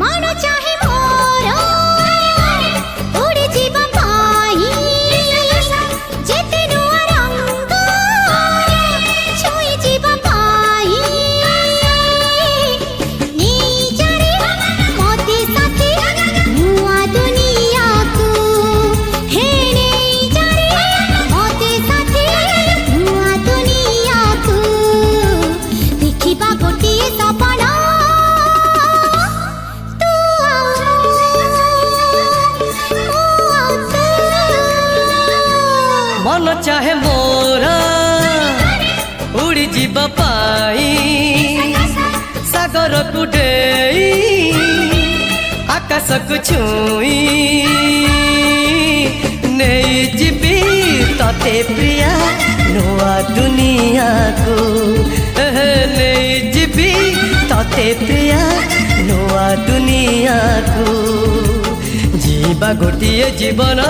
मन चाहे मोर उड़ी जीवा पाई जेते नुआ रंग छुई जीवा पाई निजारे मोते साथे नुआ दुनिया को हे निजारे मोते साथे नुआ दुनिया को देखिबा गोटिए सपना मन चाहे मोरा उड़ी जीवा पाई सागर को डेई आकाश को छुई नहीं जीवी तते प्रिया नुआ दुनिया को नहीं जीवी तते प्रिया नुआ दुनिया को जीवा गोटिए जीवन